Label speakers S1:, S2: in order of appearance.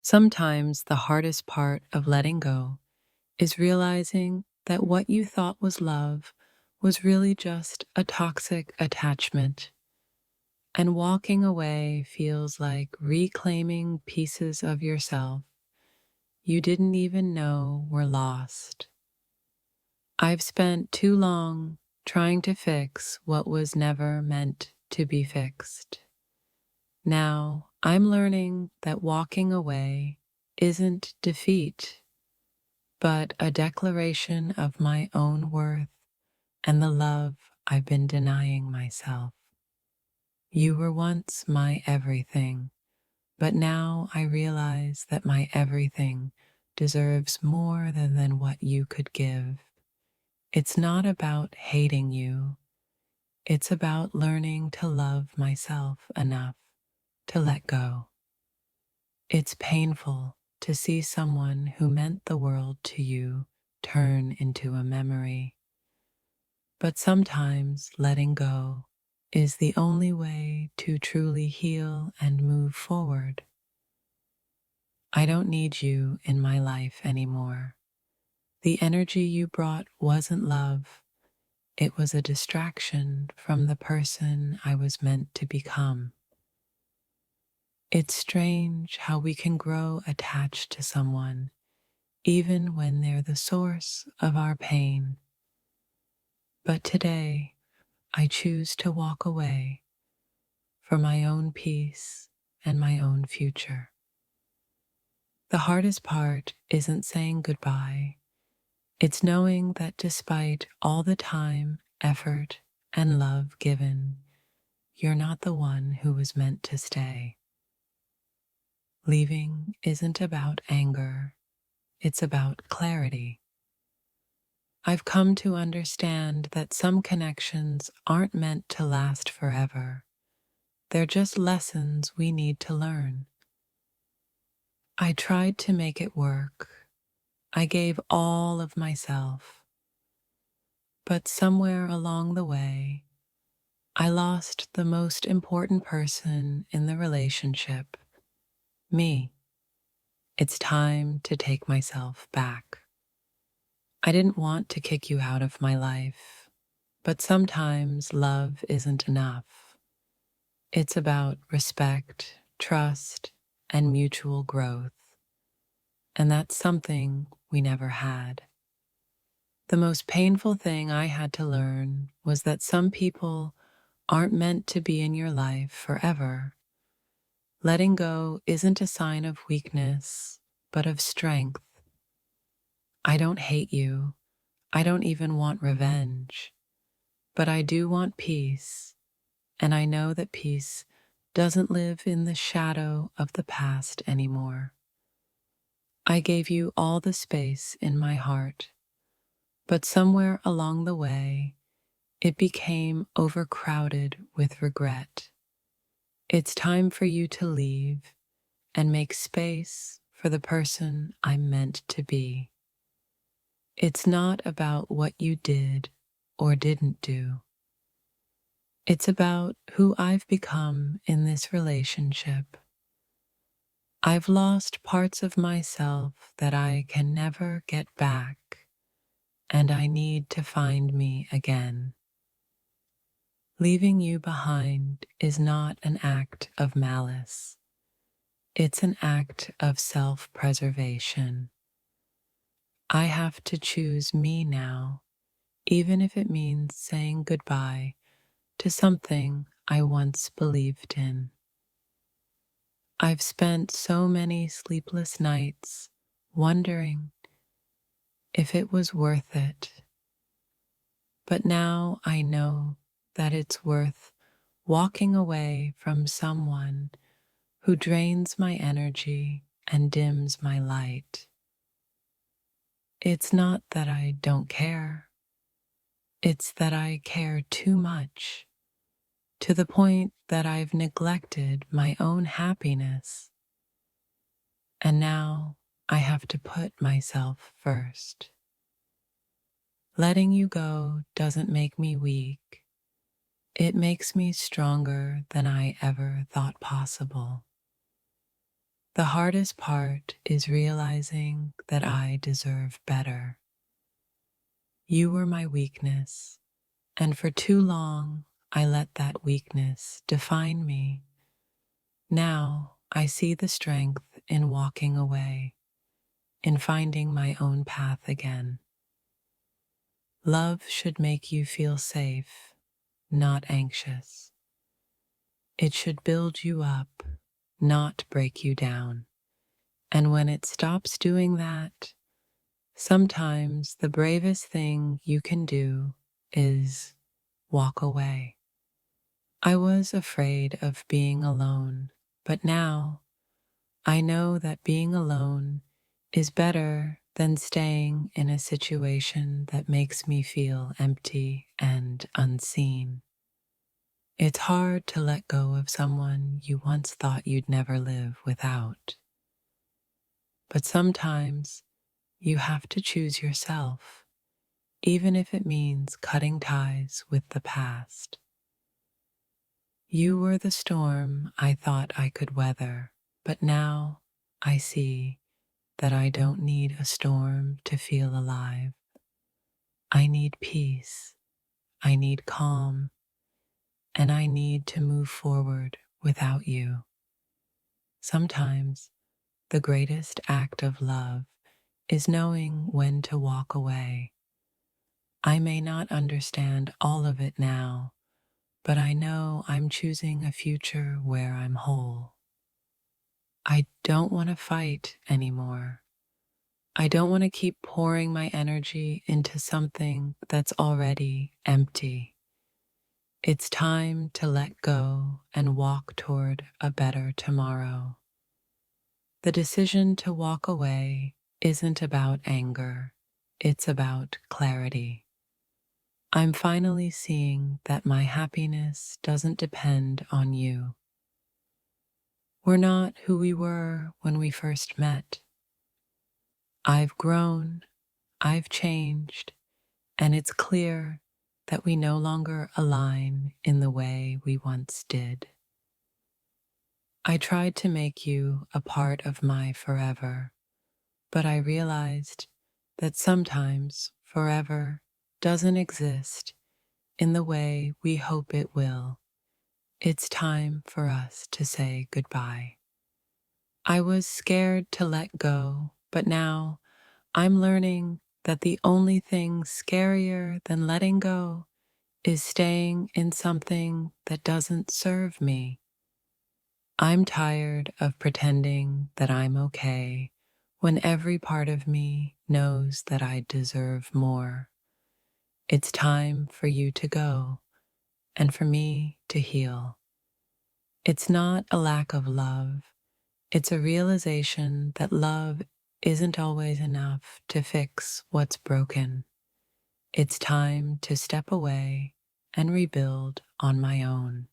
S1: Sometimes the hardest part of letting go is realizing that what you thought was love was really just a toxic attachment, and walking away feels like reclaiming pieces of yourself you didn't even know were lost. I've spent too long trying to fix what was never meant to be fixed. Now I'm learning that walking away isn't defeat, but a declaration of my own worth and the love I've been denying myself. You were once my everything, but now I realize that my everything deserves more than what you could give. It's not about hating you, it's about learning to love myself enough to let go. It's painful to see someone who meant the world to you turn into a memory. But sometimes letting go is the only way to truly heal and move forward. I don't need you in my life anymore. The energy you brought wasn't love, it was a distraction from the person I was meant to become. It's strange how we can grow attached to someone even when they're the source of our pain. But today, I choose to walk away for my own peace and my own future. The hardest part isn't saying goodbye, it's knowing that despite all the time, effort, and love given, you're not the one who was meant to stay. Leaving isn't about anger, it's about clarity. I've come to understand that some connections aren't meant to last forever. They're just lessons we need to learn. I tried to make it work. I gave all of myself. But somewhere along the way, I lost the most important person in the relationship, me. It's time to take myself back. I didn't want to kick you out of my life, but sometimes love isn't enough. It's about respect, trust, and mutual growth. And that's something we never had. The most painful thing I had to learn was that some people aren't meant to be in your life forever. Letting go isn't a sign of weakness, but of strength. I don't hate you. I don't even want revenge. But I do want peace, and I know that peace doesn't live in the shadow of the past anymore. I gave you all the space in my heart, but somewhere along the way, it became overcrowded with regret. It's time for you to leave and make space for the person I'm meant to be. It's not about what you did or didn't do. It's about who I've become in this relationship. I've lost parts of myself that I can never get back, and I need to find me again. Leaving you behind is not an act of malice. It's an act of self-preservation. I have to choose me now, even if it means saying goodbye to something I once believed in. I've spent so many sleepless nights wondering if it was worth it. But now I know that it's worth walking away from someone who drains my energy and dims my light. It's not that I don't care. It's that I care too much, to the point that I've neglected my own happiness. And now I have to put myself first. Letting you go doesn't make me weak. It makes me stronger than I ever thought possible. The hardest part is realizing that I deserve better. You were my weakness, and for too long I let that weakness define me. Now I see the strength in walking away, in finding my own path again. Love should make you feel safe, not anxious. It should build you up, not break you down. And when it stops doing that, sometimes the bravest thing you can do is walk away. I was afraid of being alone, but now I know that being alone is better than staying in a situation that makes me feel empty and unseen. It's hard to let go of someone you once thought you'd never live without. But sometimes you have to choose yourself, even if it means cutting ties with the past. You were the storm I thought I could weather, but now I see that I don't need a storm to feel alive. I need peace, I need calm, and I need to move forward without you. Sometimes the greatest act of love is knowing when to walk away. I may not understand all of it now, but I know I'm choosing a future where I'm whole. I don't want to fight anymore. I don't want to keep pouring my energy into something that's already empty. It's time to let go and walk toward a better tomorrow. The decision to walk away isn't about anger, it's about clarity. I'm finally seeing that my happiness doesn't depend on you. We're not who we were when we first met. I've grown, I've changed, and it's clear that we no longer align in the way we once did. I tried to make you a part of my forever, but I realized that sometimes forever doesn't exist in the way we hope it will. It's time for us to say goodbye. I was scared to let go, but now I'm learning that the only thing scarier than letting go is staying in something that doesn't serve me. I'm tired of pretending that I'm okay when every part of me knows that I deserve more. It's time for you to go and for me to heal. It's not a lack of love, it's a realization that love isn't always enough to fix what's broken. It's time to step away and rebuild on my own.